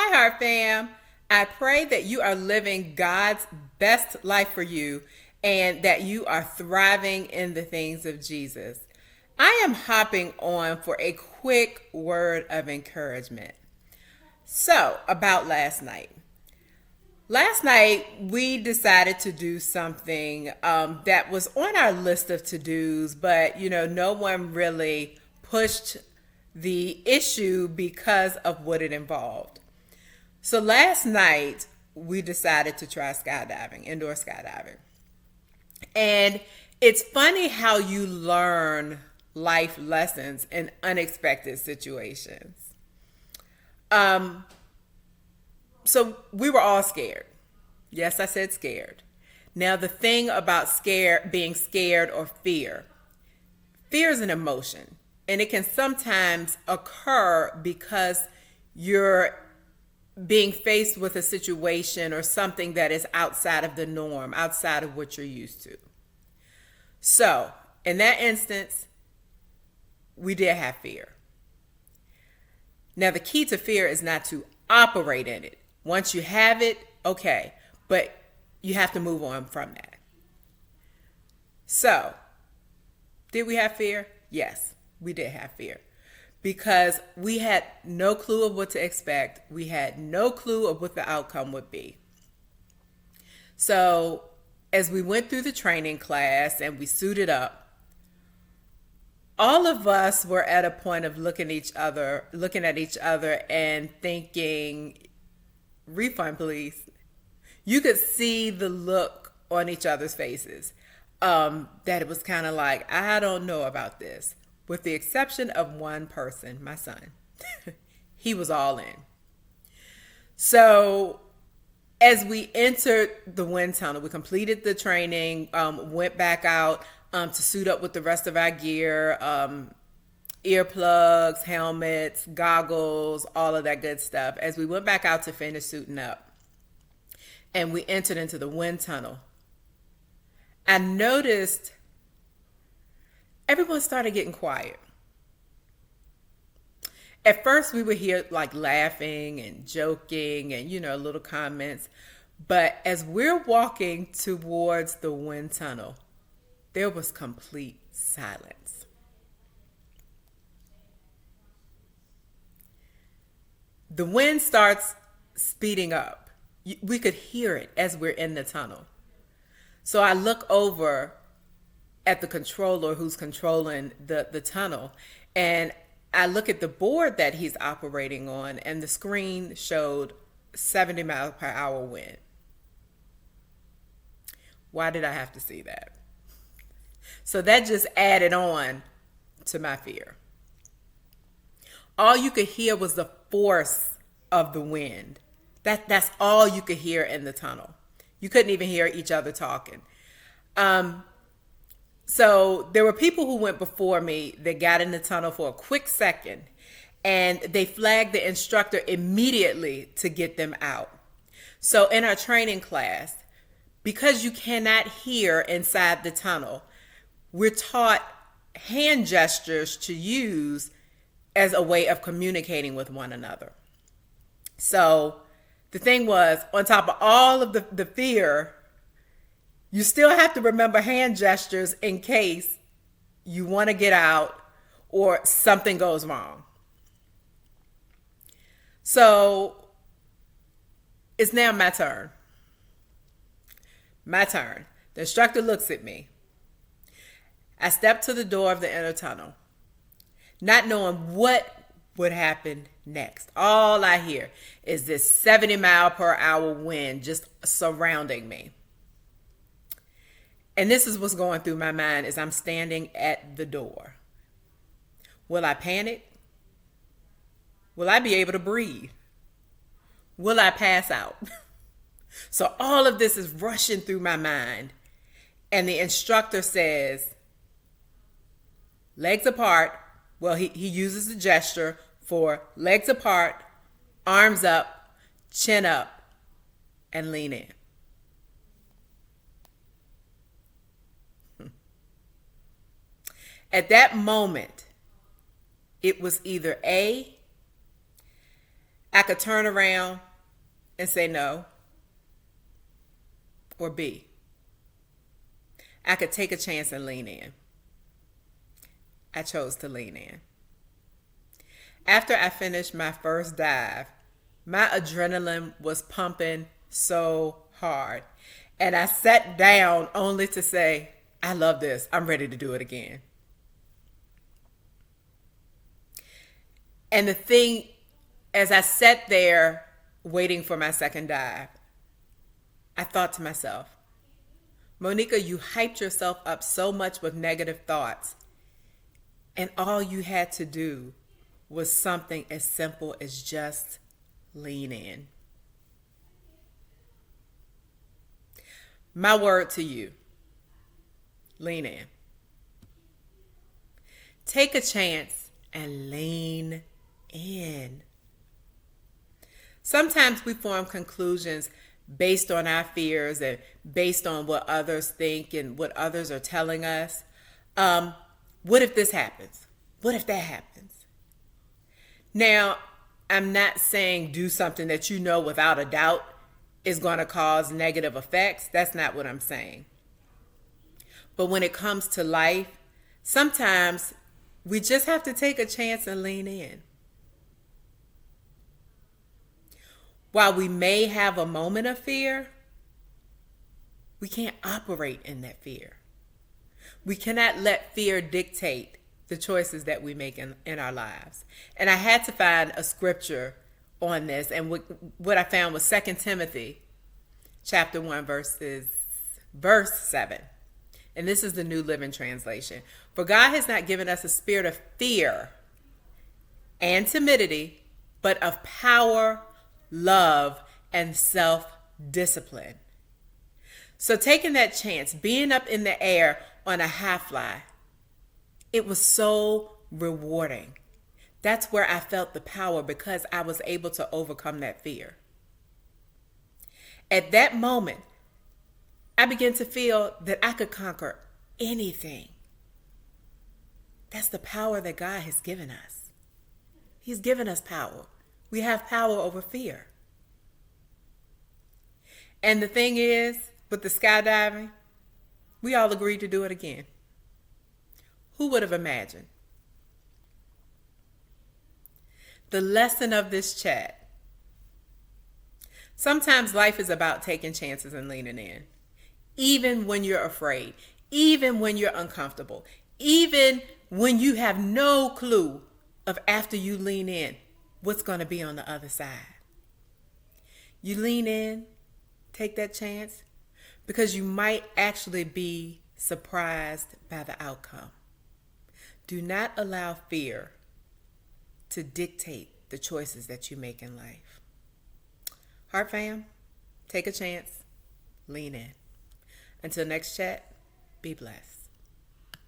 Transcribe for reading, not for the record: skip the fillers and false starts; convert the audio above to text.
Hi, Heart Fam. I pray that you are living God's best life for you and that you are thriving in the things of Jesus. I am hopping on for a quick word of encouragement. So, about last night. Last night, we decided to do something that was on our list of to dos, but no one really pushed the issue because of what it involved. So last night we decided to try skydiving, indoor skydiving. And it's funny how you learn life lessons in unexpected situations. Um, so we were all scared. Yes, I said scared. Now the thing about being scared or fear is an emotion, and it can sometimes occur because you're being faced with a situation or something that is outside of the norm, outside of what you're used to. So, in that instance, we did have fear. Now, the key to fear is not to operate in it. Once you have it, okay, but you have to move on from that. So, did we have fear? Yes, we did have fear because we had no clue of what to expect. We had no clue of what the outcome would be. So, as we went through the training class and we suited up, all of us were at a point of looking at each other and thinking, refund please. You could see the look on each other's faces. That it was kind of like, I don't know about this. With the exception of one person, my son. He was all in. So as we entered the wind tunnel, we completed the training, went back out to suit up with the rest of our gear, earplugs, helmets, goggles, all of that good stuff. As we went back out to finish suiting up and we entered into the wind tunnel, I noticed everyone started getting quiet. At first we would hear like laughing and joking and little comments, but as we're walking towards the wind tunnel, there was complete silence. The wind starts speeding up. We could hear it as we're in the tunnel. So I look over at the controller who's controlling the tunnel, and I look at the board that he's operating on, and the screen showed 70 miles per hour wind. Why did I have to see that? So that just added on to my fear. All you could hear was the force of the wind. That's all you could hear in the tunnel. You couldn't even hear each other talking. So there were people who went before me that got in the tunnel for a quick second, and they flagged the instructor immediately to get them out. So in our training class, because you cannot hear inside the tunnel, we're taught hand gestures to use as a way of communicating with one another. So the thing was, on top of all of the fear, you still have to remember hand gestures in case you want to get out or something goes wrong. So it's now my turn. My turn. The instructor looks at me. I step to the door of the inner tunnel, not knowing what would happen next. All I hear is this 70 mile per hour wind just surrounding me. And this is what's going through my mind as I'm standing at the door. Will I panic? Will I be able to breathe? Will I pass out? So all of this is rushing through my mind. And the instructor says, legs apart. Well, he uses the gesture for legs apart, arms up, chin up, and lean in. At that moment, it was either A, I could turn around and say no. Or B, I could take a chance and lean in. I chose to lean in. After I finished my first dive, my adrenaline was pumping so hard. And I sat down only to say, I love this. I'm ready to do it again. And the thing, as I sat there waiting for my second dive, I thought to myself, Monica, you hyped yourself up so much with negative thoughts, and all you had to do was something as simple as just lean in. My word to you, lean in. Take a chance and lean in. Sometimes we form conclusions based on our fears and based on what others think and what others are telling us. What if this happens? What if that happens? Now, I'm not saying do something that you know without a doubt is going to cause negative effects. That's not what I'm saying. But when it comes to life, sometimes we just have to take a chance and lean in. While we may have a moment of fear, we can't operate in that fear. We cannot let fear dictate the choices that we make in our lives. And I had to find a scripture on this, and what I found was 2 Timothy chapter 1 verse 7. And this is the New Living Translation. For God has not given us a spirit of fear and timidity, but of power, love, and self-discipline. So taking that chance, being up in the air on a high fly, it was so rewarding. That's where I felt the power because I was able to overcome that fear. At that moment, I began to feel that I could conquer anything. That's the power that God has given us. He's given us power. We have power over fear. And the thing is, with the skydiving, we all agreed to do it again. Who would have imagined? The lesson of this chat. Sometimes life is about taking chances and leaning in. Even when you're afraid, even when you're uncomfortable, even when you have no clue of after you lean in, what's going to be on the other side. You lean in, take that chance, because you might actually be surprised by the outcome. Do not allow fear to dictate the choices that you make in life. Heart fam, take a chance, lean in. Until next chat, be blessed.